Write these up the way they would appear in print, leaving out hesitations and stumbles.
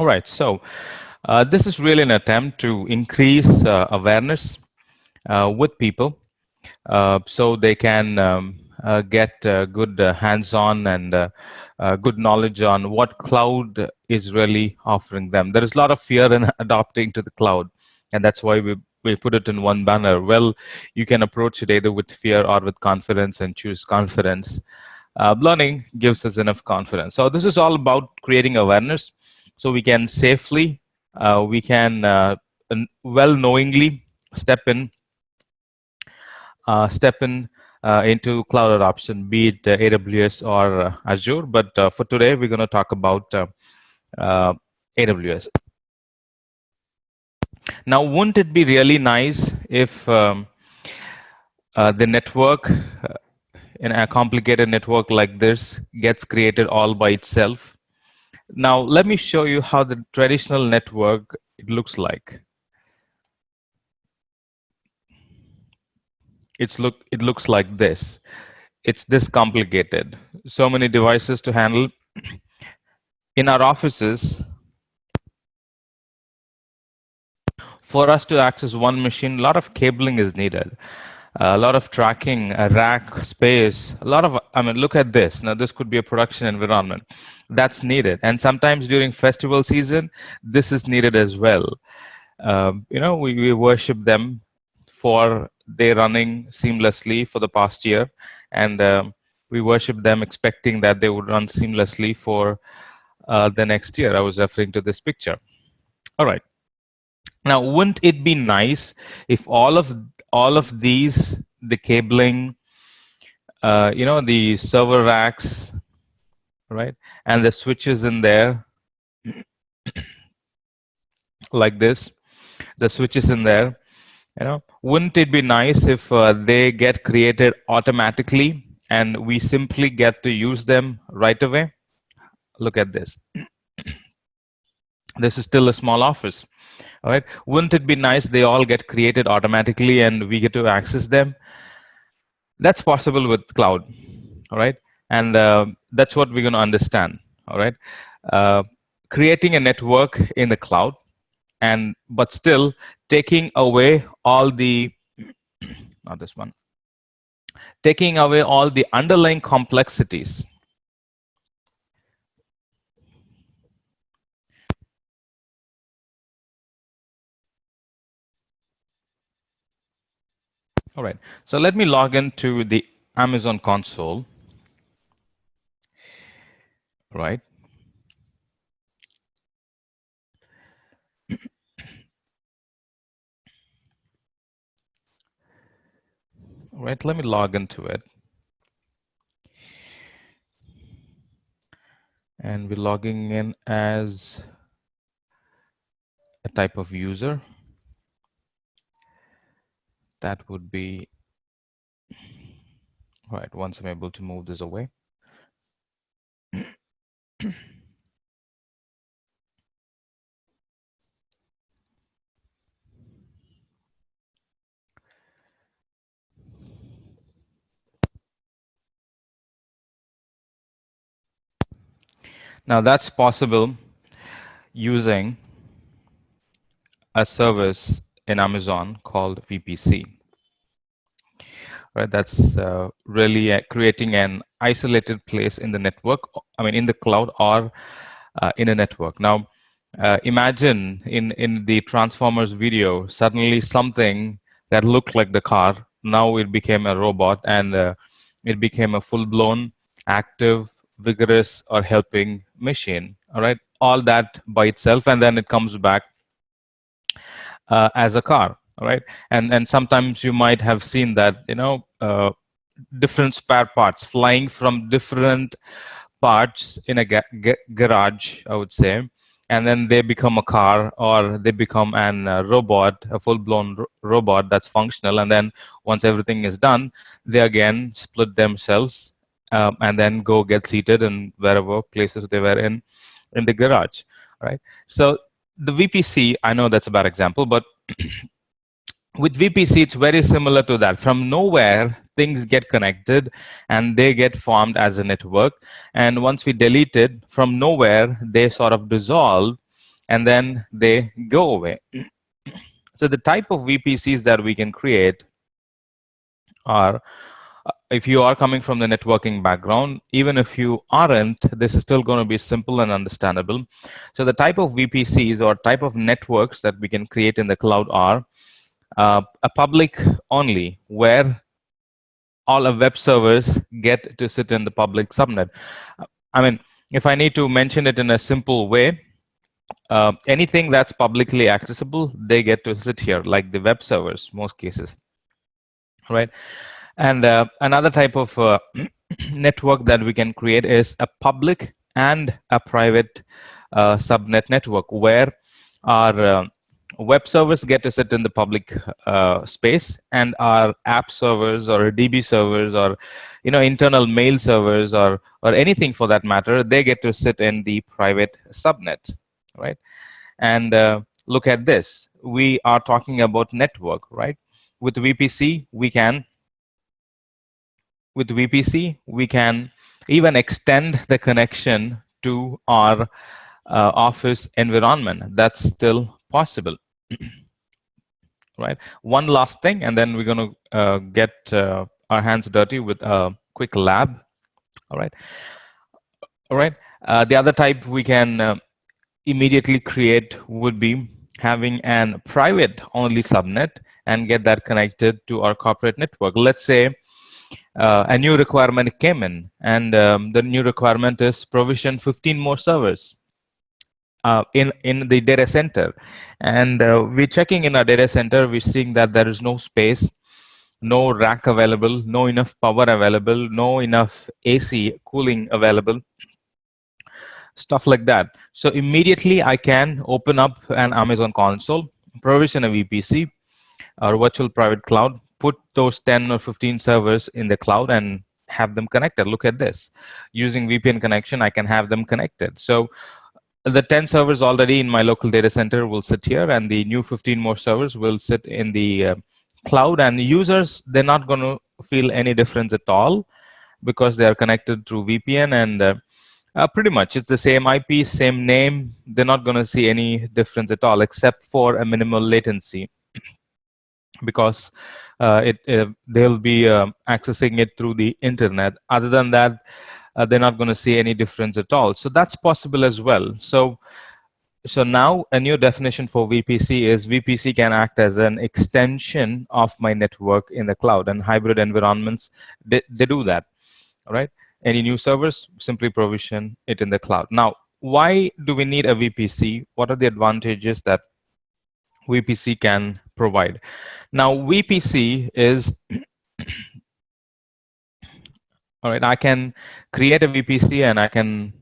All right, so this is really an attempt to increase awareness with people so they can get good hands-on and good knowledge on what cloud is really offering them. There is a lot of fear in adopting to the cloud, and that's why we put it in one banner. Well, you can approach it either with fear or with confidence and choose confidence. Learning gives us enough confidence. So this is all about creating awareness so we can safely, we can well knowingly step in into cloud adoption, be it AWS or Azure. But for today, we're going to talk about AWS. Now, wouldn't it be really nice if the network, in a complicated network like this, gets created all by itself? Now, let me show you how the traditional network it looks like. It looks like this. It's this complicated. So many devices to handle. In our offices, for us to access one machine, a lot of cabling is needed. A lot of tracking, a rack space, a lot of, I mean, look at this. Now, this could be a production environment. That's needed. And sometimes during festival season, this is needed as well. We worship them for they running seamlessly for the past year. And we worship them expecting that they would run seamlessly for the next year. I was referring to this picture. All right. Now, wouldn't it be nice if all of these, the cabling, the server racks, right, and the switches in there, like this, the switches in there, wouldn't it be nice if they get created automatically and we simply get to use them right away? Look at this. This is still a small office. All right. Wouldn't it be nice they all get created automatically and we get to access them? That's possible with cloud. All right. And that's what we're going to understand. All right. Creating a network in the cloud, but still taking away all the, not this one, taking away all the underlying complexities. All right, so let me log into the Amazon console, right? All right, let me log into it. And we're logging in as a type of user. That would be, right, once I'm able to move this away. Now that's possible using a service in Amazon called VPC. Right, that's really creating an isolated place in the network, I mean in the cloud or in a network. Now imagine in the Transformers video, suddenly something that looked like the car, now it became a robot, and it became a full-blown, active, vigorous, or helping machine. All right, all that by itself, and then it comes back as a car. All right, and sometimes you might have seen that different spare parts flying from different parts in a garage, I would say, and then they become a car, or they become an robot, a full-blown robot that's functional. And then once everything is done, they again split themselves and then go get seated in wherever places they were in the garage, right? So the VPC, I know that's a bad example, but with VPC, it's very similar to that. From nowhere, things get connected and they get formed as a network. And once we delete it, from nowhere, they sort of dissolve and then they go away. So the type of VPCs that we can create are, if you are coming from the networking background, even if you aren't, this is still going to be simple and understandable. So the type of VPCs or type of networks that we can create in the cloud are a public only, where all of web servers get to sit in the public subnet. I mean, if I need to mention it in a simple way, anything that's publicly accessible, they get to sit here, like the web servers, most cases, right? And another type of network that we can create is a public and a private subnet network, where our web servers get to sit in the public space, and our app servers or DB servers or internal mail servers or anything for that matter, they get to sit in the private subnet, right? And look at this, we are talking about network, right? With VPC we can even extend the connection to our office environment. That's still possible, right? One last thing, and then we're going to get our hands dirty with a quick lab. All right. The other type we can immediately create would be having an private only subnet and get that connected to our corporate network. Let's say a new requirement came in, and the new requirement is provision 15 more servers in the data center, and we're checking in our data center, we're seeing that there is no space, no rack available, no enough power available, no enough AC cooling available, stuff like that. So immediately I can open up an Amazon console, provision a VPC or virtual private cloud, put those 10 or 15 servers in the cloud and have them connected. Look at this. Using VPN connection, I can have them connected. So the 10 servers already in my local data center will sit here, and the new 15 more servers will sit in the cloud. And users, they're not going to feel any difference at all because they are connected through VPN, and pretty much it's the same IP, same name. They're not going to see any difference at all, except for a minimal latency, because they'll be accessing it through the internet. Other than that, they're not going to see any difference at all. So that's possible as well. So now a new definition for VPC is VPC can act as an extension of my network in the cloud, and hybrid environments, they do that. All right. Any new servers, simply provision it in the cloud. Now, why do we need a VPC? What are the advantages that VPC can provide? Now, VPC is all right. I can create a VPC, and I can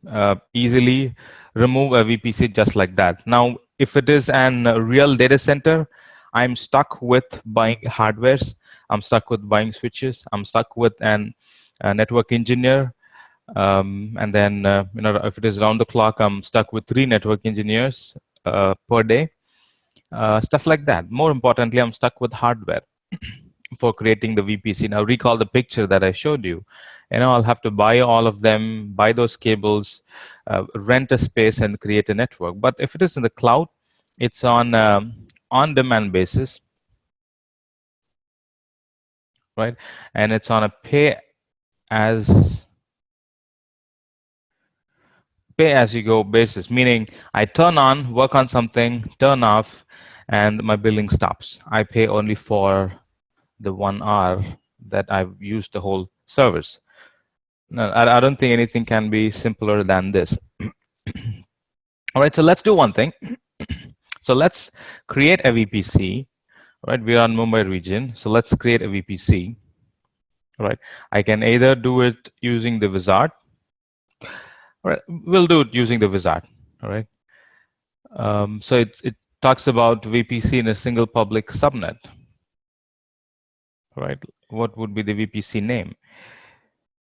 easily remove a VPC just like that. Now, if it is an real data center, I'm stuck with buying hardwares. I'm stuck with buying switches. I'm stuck with a network engineer. And then, if it is round the clock, I'm stuck with 3 network engineers per day. Stuff like that. More importantly, I'm stuck with hardware for creating the VPC. Now recall the picture that I showed you. I'll have to buy all of them, buy those cables, rent a space, and create a network. But if it is in the cloud, it's on on-demand basis, right? And it's on a pay as you go basis, meaning I turn on, work on something, turn off, and my billing stops. I pay only for the 1 hour that I've used the whole service. No, I don't think anything can be simpler than this. All right, so let's do one thing. So let's create a VPC, right? We are in Mumbai region, so let's create a VPC, right? I can either do it using the wizard, all right? We'll do it using the wizard, all right? So it talks about VPC in a single public subnet, right? What would be the VPC name?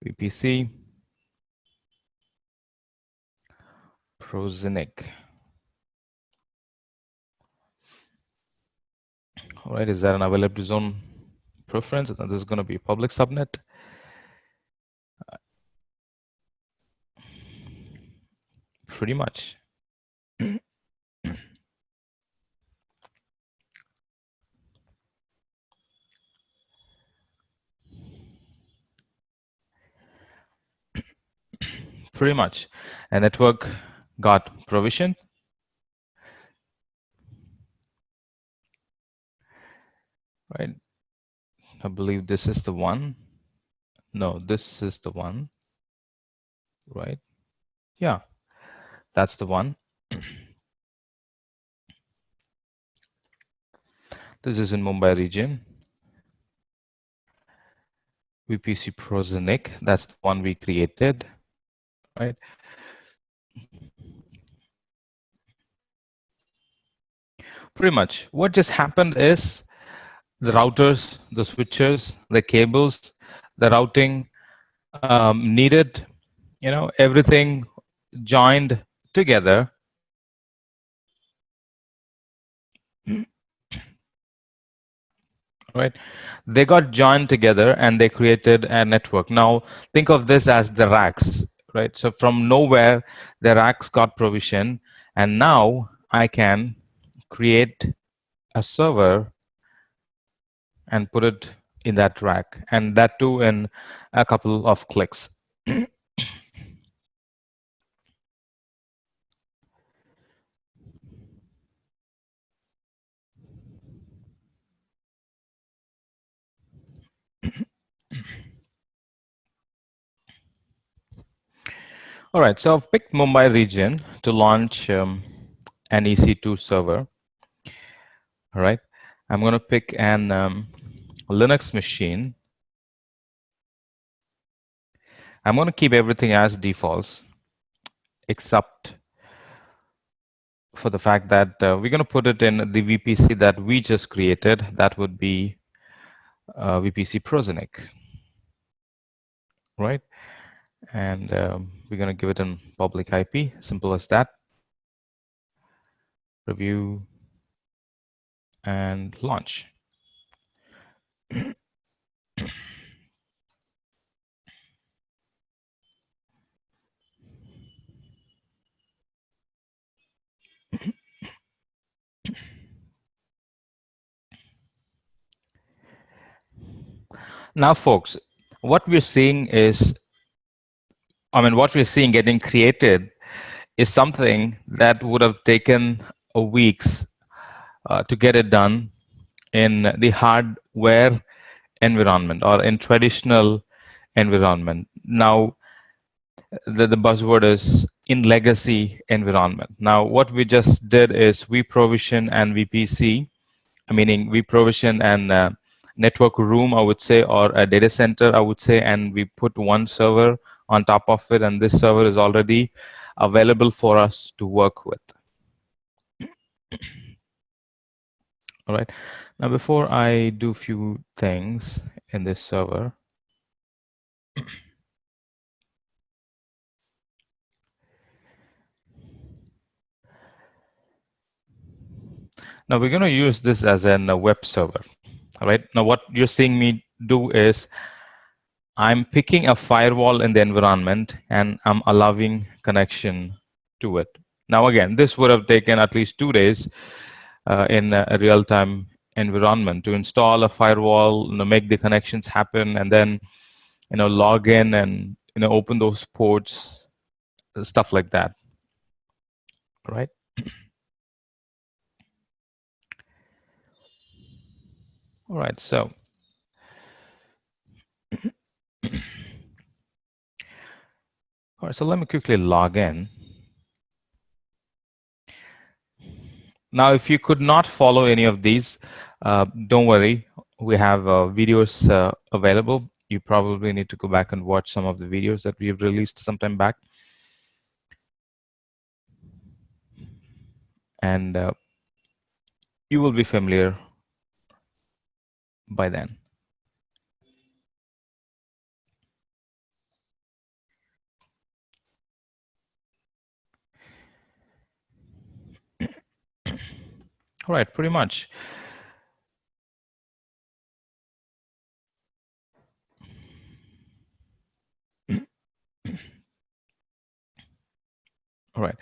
VPC Prosinic. All right, is that an availability zone preference? This is going to be a public subnet. Pretty much. Pretty much. A network got provisioned. Right. I believe this is the one. No, this is the one. Right. Yeah, that's the one. This is in Mumbai region. VPC Prosonic, that's the one we created, right? Pretty much. What just happened is the routers, the switches, the cables, the routing needed, everything joined together. Right, they got joined together and they created a network. Now think of this as the racks, right? So from nowhere the racks got provision, and now I can create a server and put it in that rack, and that too in a couple of clicks. All right, so I've picked Mumbai region to launch an EC2 server. All right, I'm going to pick an Linux machine. I'm going to keep everything as defaults, except for the fact that we're going to put it in the VPC that we just created. That would be VPC Prosonic, right? And we're going to give it a public IP, simple as that. Review and launch. Now, folks, what we're seeing is, what we're seeing getting created is something that would have taken weeks to get it done in the hardware environment or in traditional environment. Now, the buzzword is in legacy environment. Now, what we just did is we provision and VPC, meaning we provision an network room, I would say, or a data center, I would say, and we put one server on top of it, and this server is already available for us to work with. All right. Now, before I do a few things in this server, now we're going to use this as a web server. All right. Now, what you're seeing me do is I'm picking a firewall in the environment and I'm allowing connection to it. Now, again, this would have taken at least 2 days in a real-time environment to install a firewall, make the connections happen, and then log in and open those ports, stuff like that. Right. All right. So all right. So let me quickly log in. Now, if you could not follow any of these, don't worry. We have videos available. You probably need to go back and watch some of the videos that we have released sometime back. And you will be familiar by then. All right, pretty much. All right.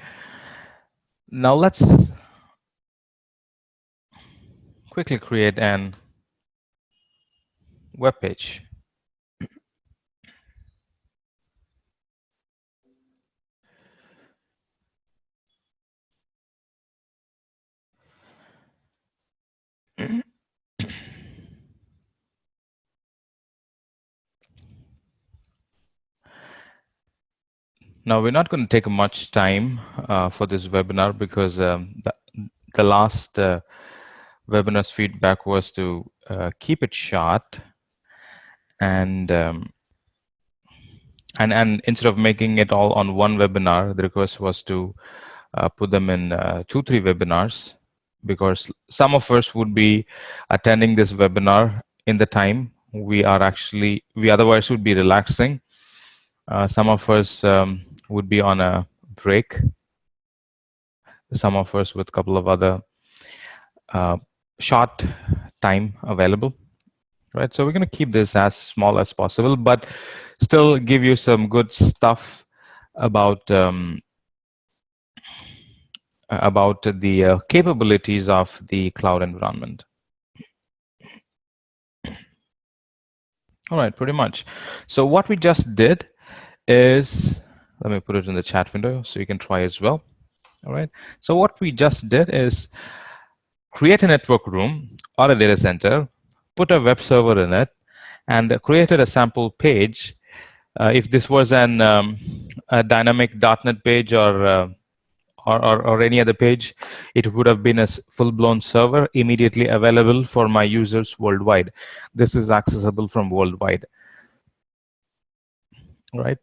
Now let's quickly create an web page. Now, we're not going to take much time for this webinar because the last webinar's feedback was to keep it short and instead of making it all on one webinar, the request was to put them in 2-3 webinars, because some of us would be attending this webinar in the time we otherwise would be relaxing. Some of us would be on a break. Some of us with a couple of other short time available. Right, so we're going to keep this as small as possible, but still give you some good stuff about the capabilities of the cloud environment. All right, pretty much. So what we just did is, let me put it in the chat window so you can try as well. All right, so what we just did is create a network room or a data center, put a web server in it, and created a sample page. If this was a dynamic .NET page or any other page, it would have been a full-blown server immediately available for my users worldwide. This is accessible from worldwide. Right.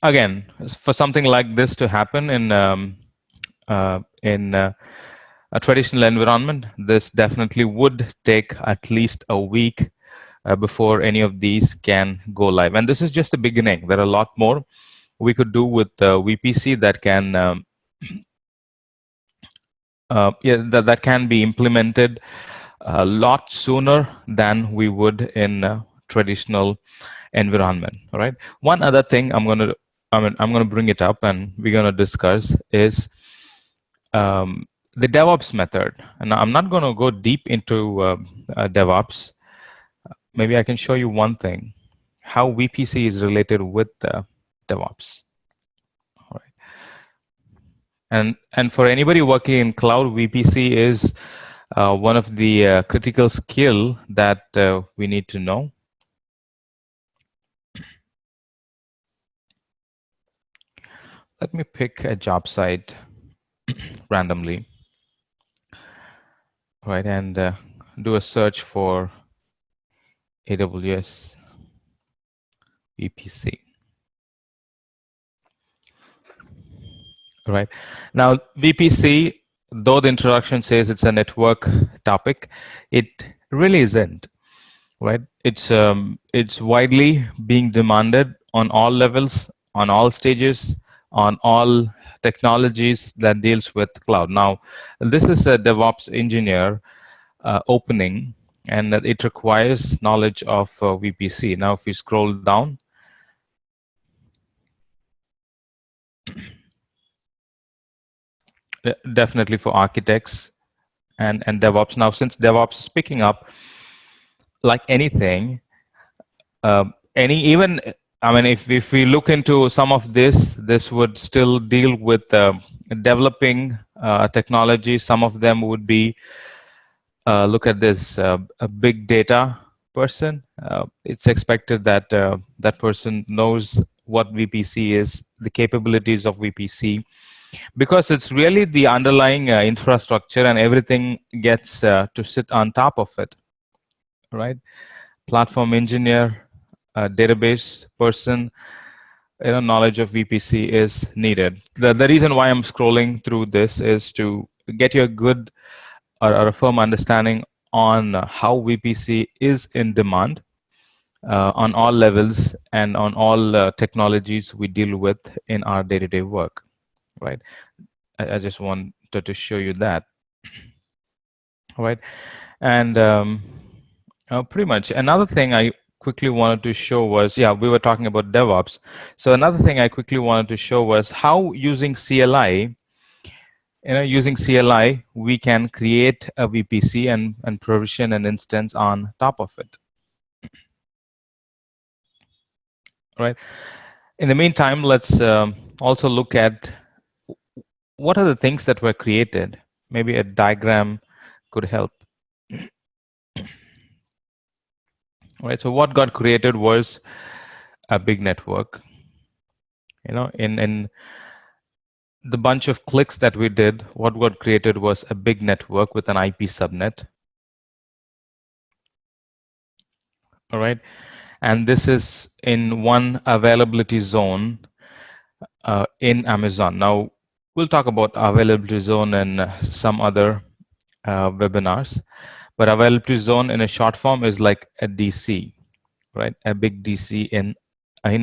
Again, for something like this to happen in a traditional environment, this definitely would take at least a week before any of these can go live. And this is just the beginning. There are a lot more we could do with VPC that can that can be implemented a lot sooner than we would in a traditional environment. All right. One other thing I'm going to bring it up and we're going to discuss is the DevOps method. And I'm not going to go deep into DevOps. Maybe I can show you one thing, how VPC is related with DevOps. All right. And for anybody working in cloud, VPC is one of the critical skill that we need to know. Let me pick a job site randomly, right, and do a search for AWS VPC. Right. Now, VPC, though the introduction says it's a network topic, it really isn't. Right. It's widely being demanded on all levels, on all stages, on all technologies that deals with cloud. Now, this is a DevOps engineer opening, and it requires knowledge of VPC. Now, if we scroll down, definitely for architects and DevOps. Now, since DevOps is picking up, like anything, even I mean, if we look into some of this would still deal with developing technology. Some of them would be look at this a big data person. It's expected that that person knows what VPC is, the capabilities of VPC, because it's really the underlying infrastructure, and everything gets to sit on top of it, right? Platform engineer, database person, knowledge of VPC is needed. The reason why I'm scrolling through this is to get you a good or a firm understanding on how VPC is in demand on all levels and on all technologies we deal with in our day-to-day work, right? I just wanted to show you that, right? And pretty much another thing I quickly wanted to show was, yeah, we were talking about DevOps. So another thing I quickly wanted to show was how using CLI, using CLI, we can create a VPC and provision an instance on top of it. Right. In the meantime, let's also look at what are the things that were created. Maybe a diagram could help. Right. So what got created was a big network. In the bunch of clicks that we did, what got created was a big network with an IP subnet. All right, and this is in one availability zone in Amazon. Now, we'll talk about availability zone in some other webinars, but availability zone in a short form is like a DC, right? A big DC in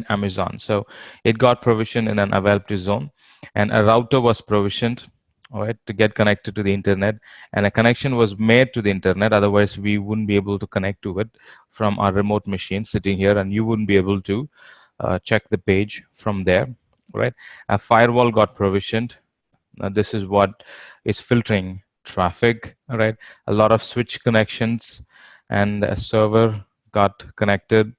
Amazon. So it got provisioned in an availability zone, and a router was provisioned, all right, to get connected to the internet, and a connection was made to the internet. Otherwise, we wouldn't be able to connect to it from our remote machine sitting here, and you wouldn't be able to check the page from there, right? A firewall got provisioned. Now, this is what is filtering traffic, right? A lot of switch connections, and a server got connected,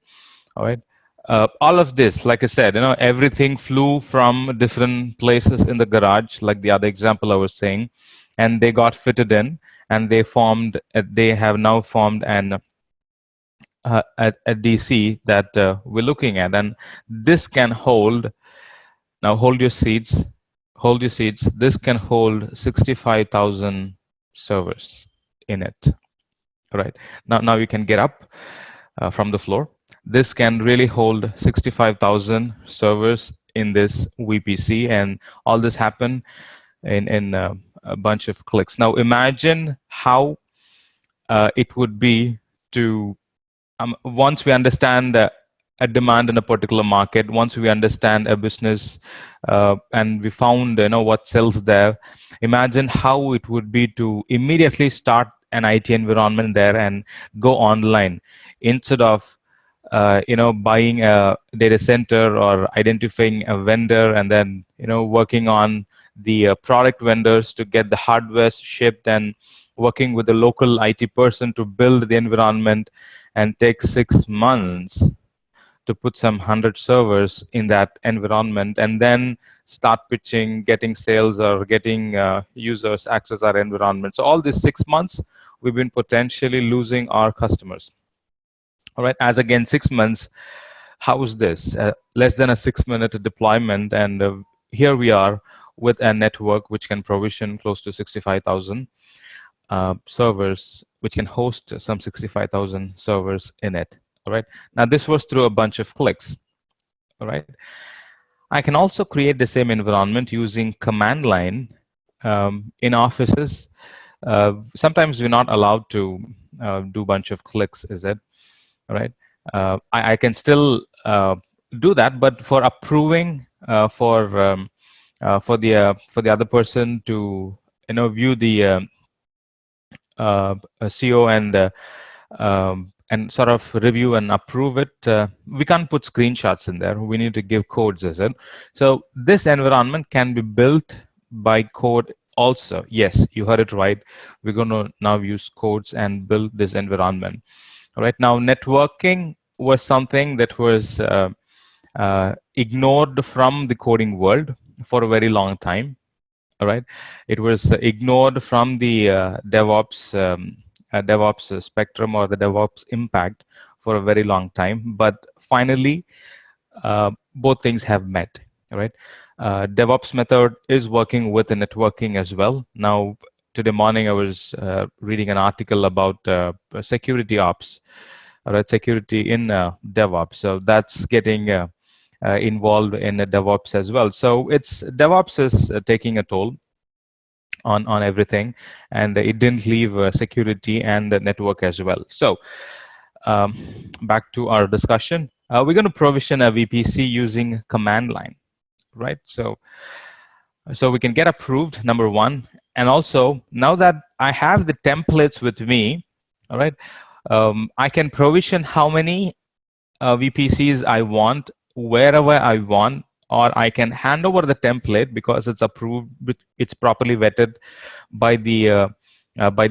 all right. All of this, like I said, everything flew from different places in the garage, like the other example I was saying, and they got fitted in, and they have now formed a DC that we're looking at, and this can hold. Now hold your seats. Hold your seats. This can hold 65,000 servers in it. All right. Now you can get up from the floor. This can really hold 65,000 servers in this VPC, and all this happened in a bunch of clicks. Now imagine how it would be to once we understand a demand in a particular market, once we understand a business and we found what sells there, imagine how it would be to immediately start an IT environment there and go online instead of buying a data center or identifying a vendor and then working on the product vendors to get the hardware shipped and working with the local IT person to build the environment, and take 6 months to put some 100 servers in that environment, and then start pitching, getting sales, or getting users access our environment. So all these 6 months, we've been potentially losing our customers. All right, as again, 6 months, how is this? Less than a 6-minute deployment, and here we are with a network which can provision close to 65,000 servers, which can host some 65,000 servers in it. All right. Now this was through a bunch of clicks. All right. I can also create the same environment using command line in offices. Sometimes we're not allowed to do a bunch of clicks, is it? All right. I can still do that, but for approving for the other person to view the CO and sort of review and approve it, we can't put screenshots in there. We need to give codes as it. So this environment can be built by code also. Yes, you heard it right. We're going to now use codes and build this environment. All right. Now, networking was something that was ignored from the coding world for a very long time. All right, it was ignored from the DevOps spectrum or the DevOps impact for a very long time. But finally, both things have met. All right, DevOps method is working with the networking as well. Now, today morning I was reading an article about security ops. All right, security in DevOps. So that's getting involved in DevOps as well. So it's DevOps is taking a toll on everything, and it didn't leave security and the network as well. So back to our discussion. We're going to provision a VPC using command line, right? So we can get approved, number one, and also now that I have the templates with me, all right, I can provision how many VPCs I want, wherever I want, or I can hand over the template because it's approved, it's properly vetted by the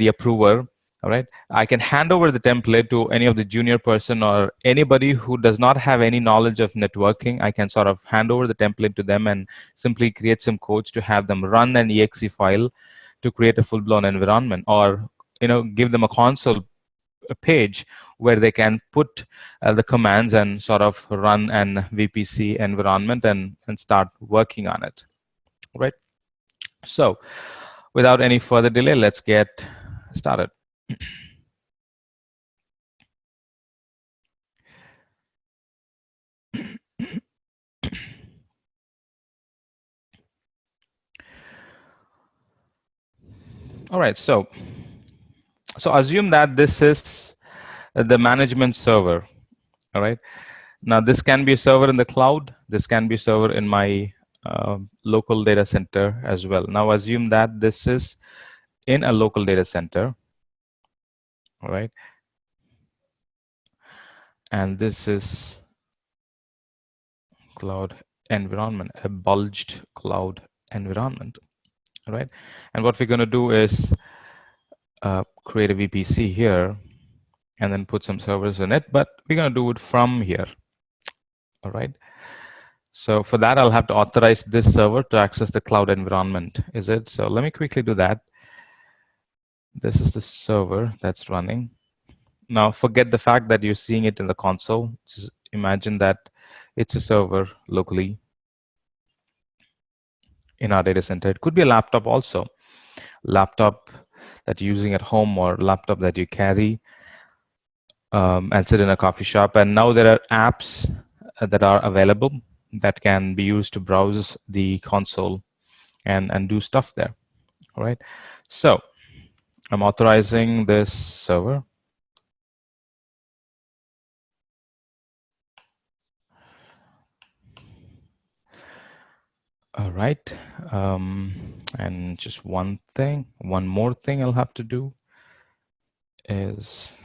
approver. All right, I can hand over the template to any of the junior person or anybody who does not have any knowledge of networking. I can sort of hand over the template to them and simply create some codes to have them run an exe file to create a full-blown environment, or give them a console a page where they can put the commands and sort of run an VPC environment and start working on it, right? So without any further delay, let's get started. All right, so assume that this is the management server. All right, now this can be a server in the cloud, this can be a server in my local data center as well. Now assume that this is in a local data center, all right, and this is cloud environment, a bulged cloud environment, all right. And what we're going to do is create a VPC here and then put some servers in it, but we're going to do it from here, all right. So for that, I'll have to authorize this server to access the cloud environment, is it? So let me quickly do that. This is the server that's running. Now forget the fact that you're seeing it in the console. Just imagine that it's a server locally in our data center. It could be a laptop also, laptop that you're using at home or laptop that you carry and sit in a coffee shop. And now there are apps that are available that can be used to browse the console and do stuff there. All right. So I'm authorizing this server. All right. And just one more thing I'll have to do is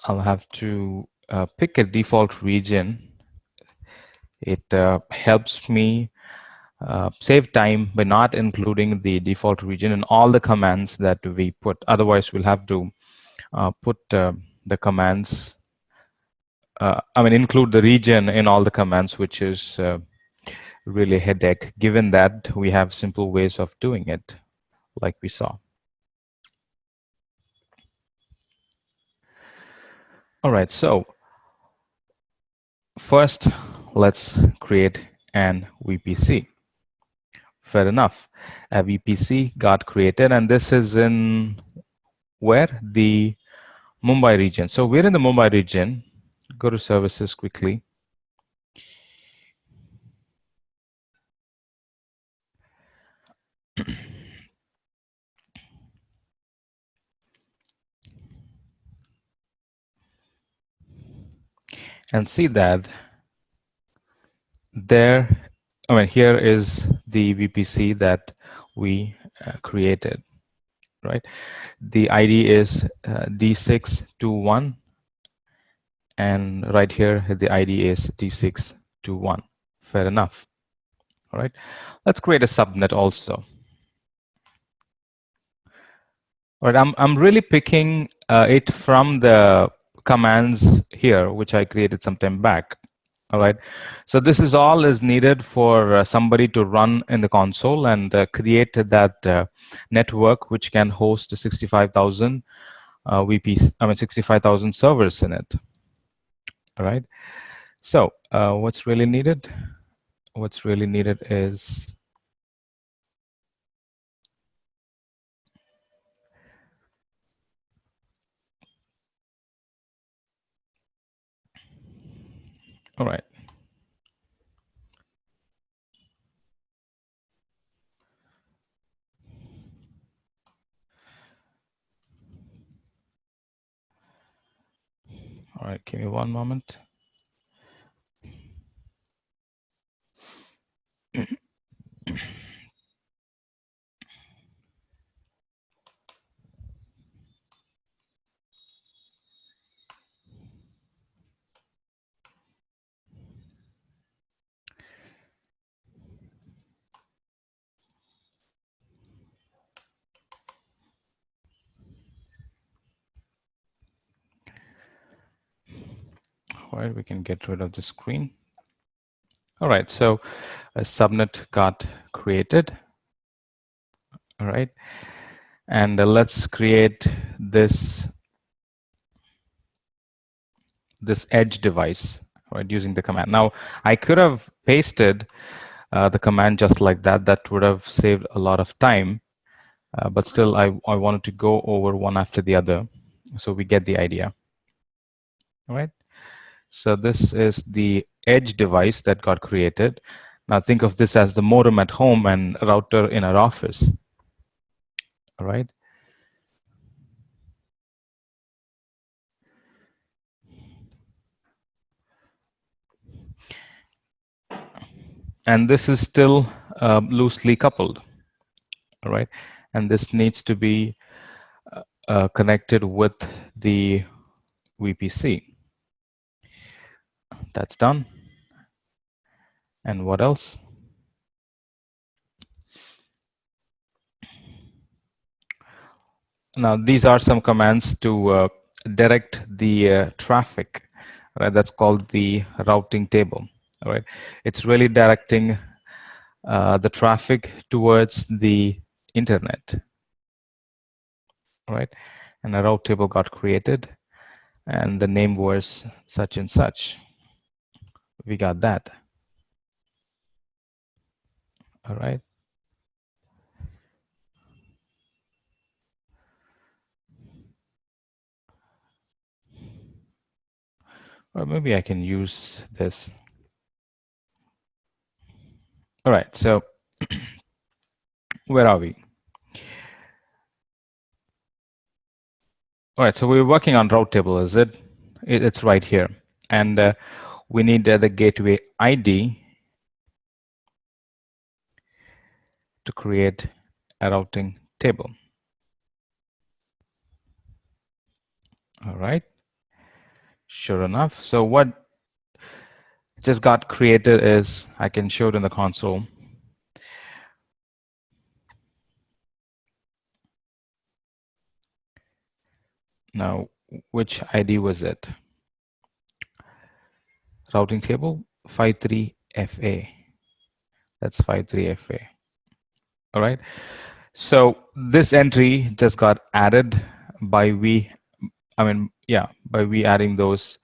I'll have to pick a default region. It helps me save time by not including the default region in all the commands that we put. Otherwise, we'll have to put the commands, include the region in all the commands, which is really a headache, given that we have simple ways of doing it, like we saw. All right, so first, let's create an VPC. Fair enough. A VPC got created, and this is in where? The Mumbai region. So we're in the Mumbai region. Go to services quickly. And see that there, here is the VPC that we created, right? The ID is D621, and right here the ID is D621. Fair enough. All right, let's create a subnet also. All right, I'm really picking it from the commands here, which I created some time back. All right, so this is all is needed for somebody to run in the console and create that network which can host 65,000 VPs, 65,000 servers in it. All right, so what's really needed? What's really needed is all right. All right, give me one moment. All right, we can get rid of the screen. All right, so a subnet got created. All right, and let's create this edge device, right, using the command. Now, I could have pasted the command just like that. That would have saved a lot of time, but still, I wanted to go over one after the other, so we get the idea. All right. So this is the edge device that got created. Now think of this as the modem at home and router in our office. All right. And this is still loosely coupled. All right. And this needs to be connected with the VPC. That's done. And what else? Now these are some commands to direct the traffic. Right. That's called the routing table. All right. It's really directing the traffic towards the internet. All right. And a route table got created, and the name was such and such. We got that. All right. Or maybe I can use this. All right. So where are we? All right. So we're working on route table, is it? It's right here. And we need the gateway ID to create a routing table. All right. Sure enough. So what just got created is, I can show it in the console. Now, which ID was it? Routing table 53FA. That's 53FA. All right. So this entry just got added by we adding those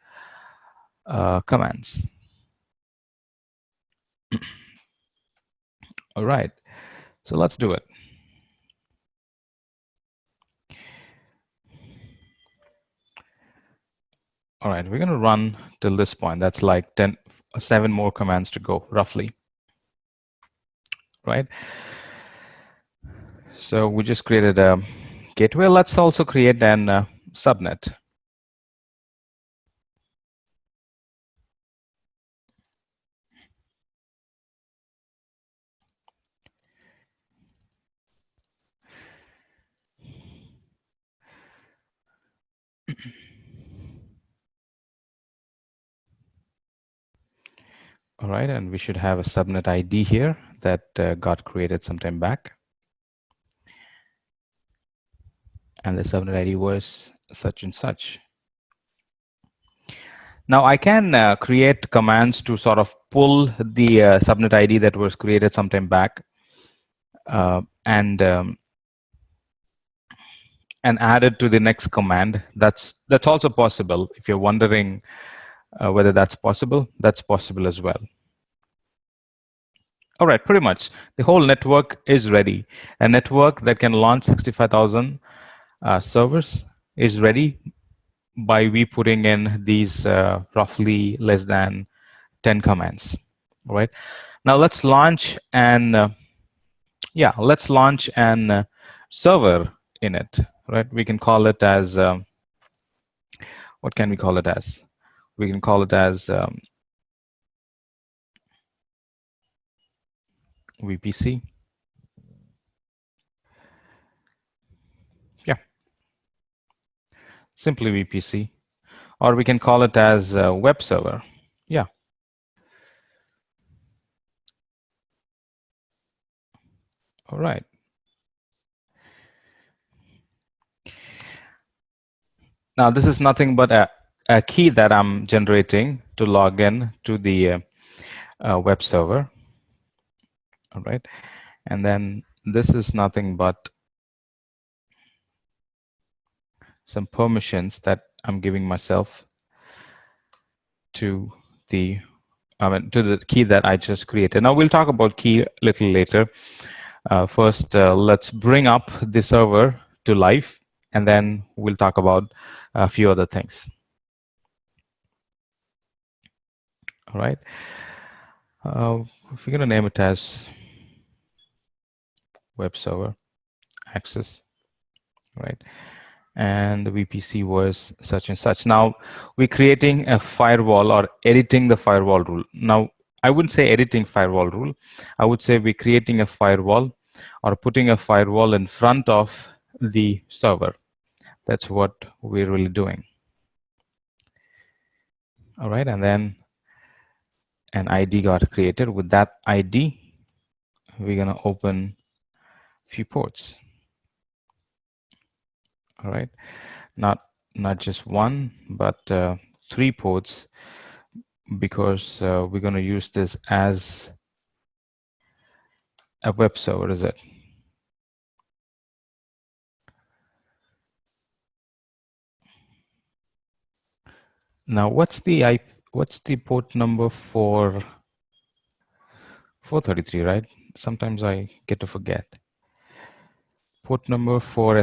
commands. All right. So let's do it. All right, we're going to run till this point. That's like 7 more commands to go, roughly. Right? So we just created a gateway. Let's also create an subnet. All right, and we should have a subnet ID here that got created sometime back. And the subnet ID was such and such. Now I can create commands to sort of pull the subnet ID that was created sometime back and add it to the next command. That's also possible. If you're wondering whether that's possible as well. All right, pretty much the whole network is ready. A network that can launch 65,000 servers is ready by we putting in these roughly less than 10 commands. All right. Now let's launch an server in it. Right. We can call it as what can we call it as? We can call it as VPC. Yeah. Simply VPC. Or we can call it as web server. Yeah. All right. Now this is nothing but a key that I'm generating to log in to the web server. All right. And then this is nothing but some permissions that I'm giving myself to the to the key that I just created. Now we'll talk about key a little later. First, let's bring up the server to life, and then we'll talk about a few other things. All right. If we're going to name it as web server access, right? And the VPC was such and such. Now we're creating a firewall or editing the firewall rule. Now I wouldn't say editing firewall rule. I would say we're creating a firewall or putting a firewall in front of the server. That's what we're really doing. All right, and then an ID got created. With that ID, we're gonna open a few ports. All right, not just one, but 3 ports, because we're gonna use this as a web server, is it? Now, what's the port number for 433, right? Sometimes I get to forget. Port number for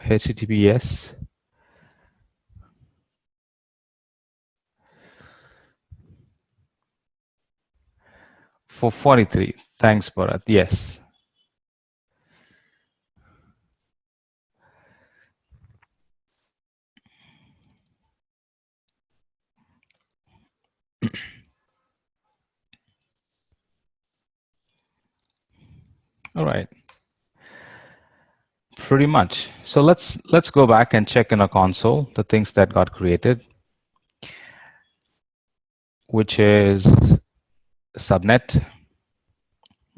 HTTPS. For 43. Thanks, Bharat. Yes. All right. Pretty much. So let's go back and check in a console the things that got created, which is subnet,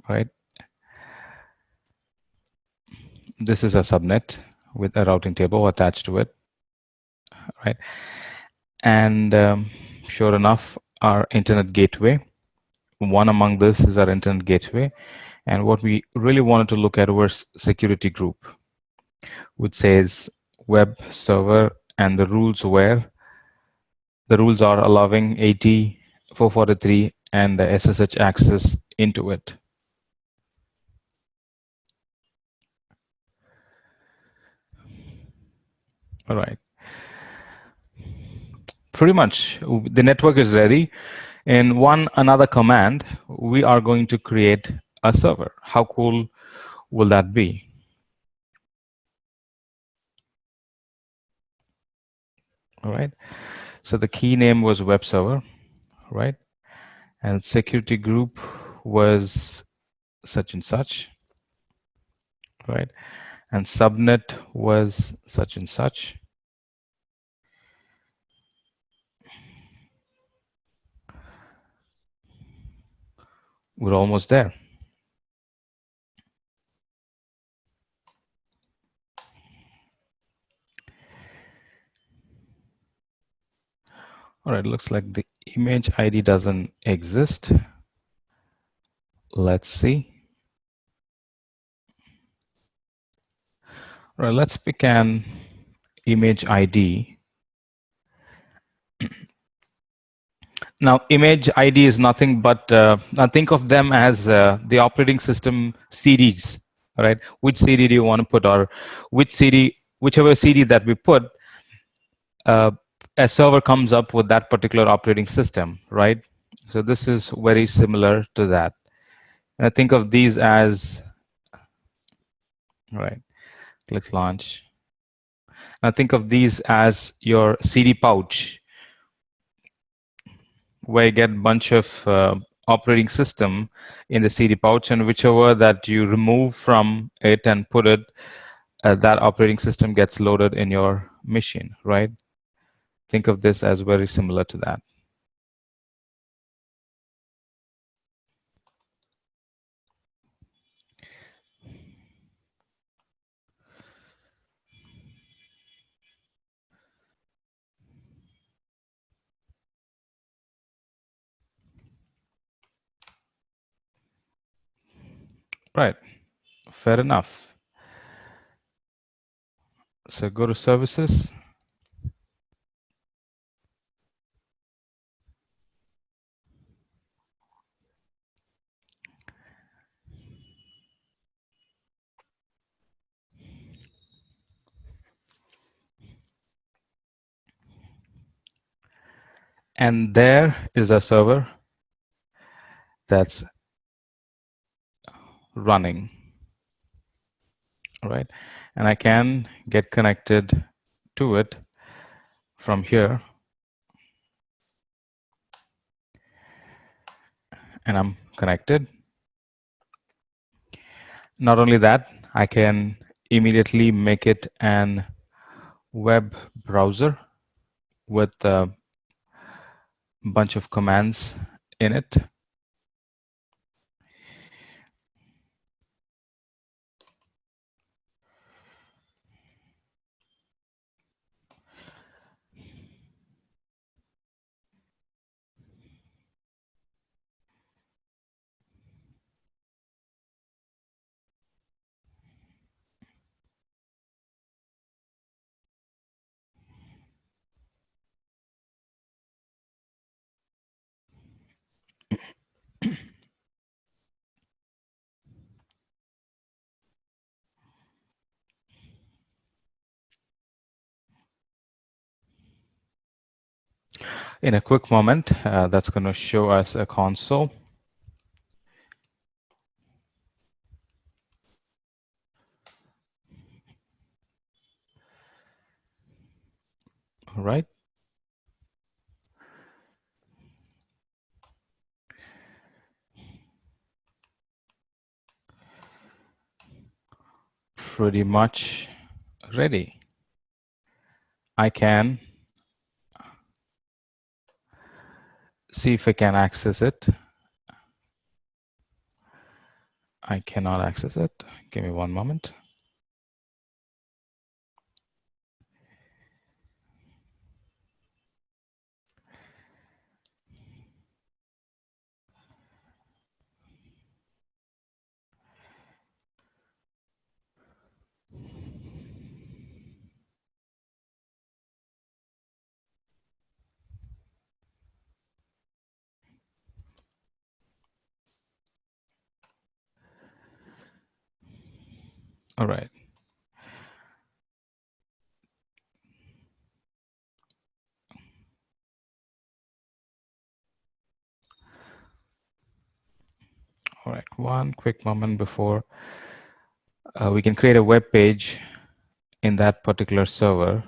right? This is a subnet with a routing table attached to it, right? And sure enough, our internet gateway. One among this is our internet gateway. And what we really wanted to look at was security group, which says web server, and the rules are allowing 80, 443, and the SSH access into it. All right. Pretty much, the network is ready. In another command, we are going to create a server. How cool will that be? All right. So the key name was web server, right? And security group was such and such, right? And subnet was such and such. We're almost there. All right, looks like the image ID doesn't exist. Let's see. All right, let's pick an image ID. Now, image ID is nothing but, now think of them as the operating system CDs, all right? Which CD do you want to put, or whichever CD that we put, a server comes up with that particular operating system, right? So this is very similar to that. And I think of these as, all right, click launch. Now think of these as your CD pouch, where you get a bunch of operating system in the CD pouch, and whichever that you remove from it and put it, that operating system gets loaded in your machine, right? Think of this as very similar to that. Right. Fair enough. So go to services. And there is a server that's running, right? And I can get connected to it from here, and I'm connected. Not only that, I can immediately make it an web browser with a bunch of commands in it. In a quick moment, that's going to show us a console. All right. Pretty much ready. I can see if I can access it. I cannot access it. Give me one moment. All right. All right. One quick moment before we can create a web page in that particular server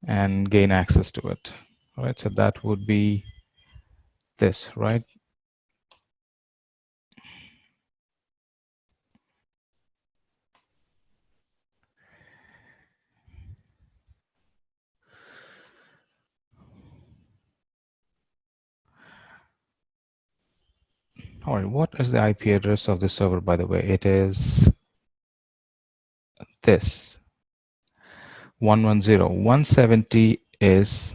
and gain access to it. All right. So that would be this, right? All right. What is the IP address of the server, by the way? It is this 110. 170 is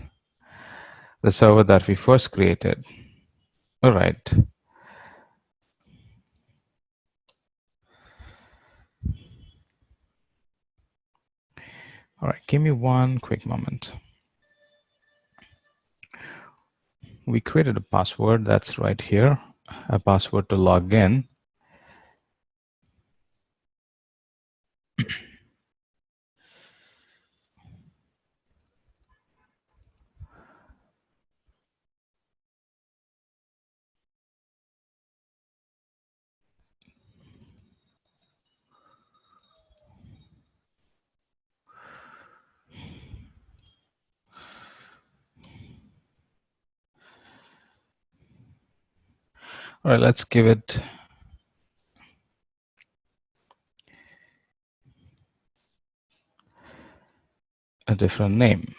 the server that we first created. All right. All right. Give me one quick moment. We created a password that's right here, a password to log in. All right, let's give it a different name.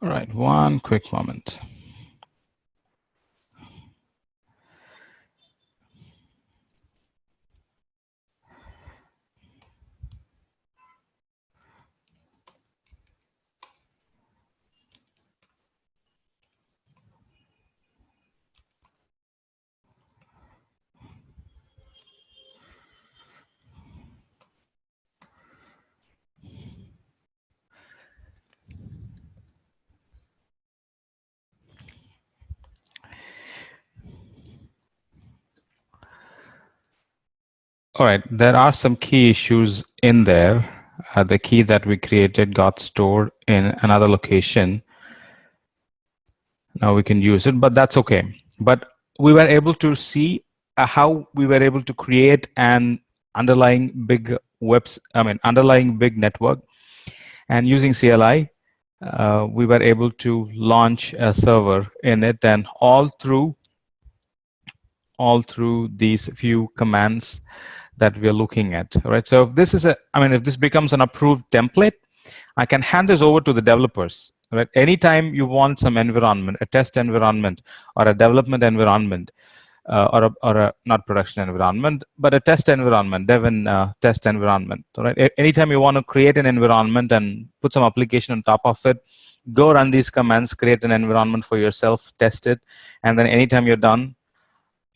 All right, one quick moment. All right, there are some key issues in there. The key that we created got stored in another location. Now we can use it, but that's okay. But we were able to see how we were able to create an underlying big underlying big network, and using CLI, we were able to launch a server in it, and all through these few commands that we are looking at. All right. So if this is if this becomes an approved template, I can hand this over to the developers. Right. Anytime you want some environment, a test environment or a development environment, or a not production environment, but a test environment, dev and test environment. Right. Anytime you want to create an environment and put some application on top of it, go run these commands, create an environment for yourself, test it, and then anytime you're done,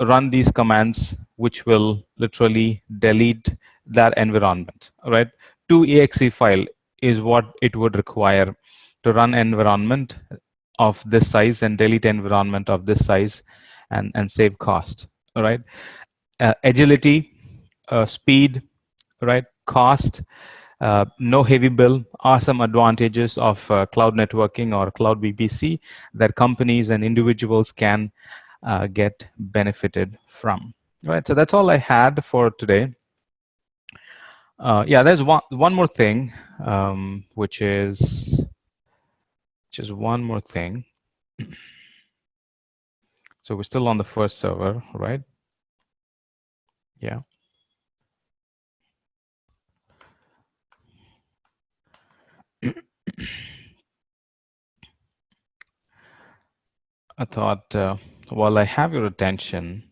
run these commands, which will literally delete that environment. Right. 2 exe file is what it would require to run environment of this size and delete environment of this size, and save cost. All right. Agility, speed, right, cost, no heavy bill are some advantages of cloud networking or cloud VPC that companies and individuals can get benefited from. Right. So that's all I had for today. Yeah, there's one more thing, which is just one more thing. So we're still on the first server, right? Yeah. I thought, while I have your attention,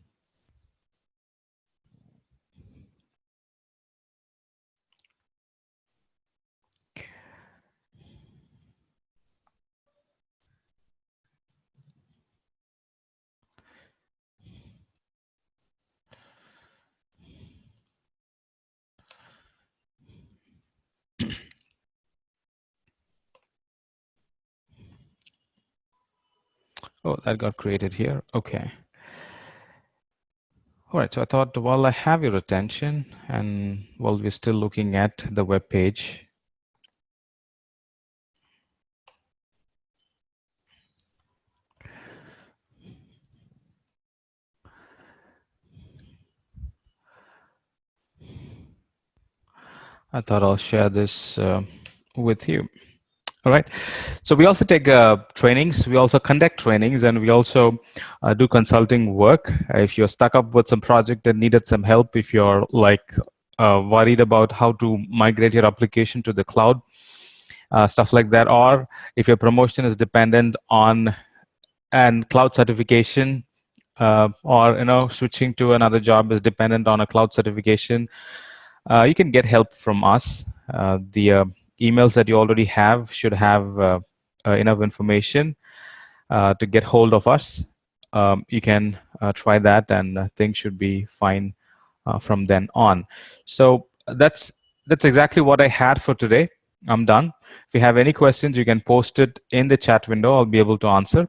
oh, that got created here. Okay. All right. So I thought, while I have your attention, and while we're still looking at the web page, I thought I'll share this with you. All right. So we also take trainings. We also conduct trainings, and we also do consulting work. If you're stuck up with some project that needed some help, if you're like worried about how to migrate your application to the cloud, stuff like that, or if your promotion is dependent on an cloud certification, or switching to another job is dependent on a cloud certification, you can get help from us. The emails that you already have should have enough information to get hold of us. You can try that, and things should be fine from then on. So that's exactly what I had for today. I'm done. If you have any questions, you can post it in the chat window. I'll be able to answer.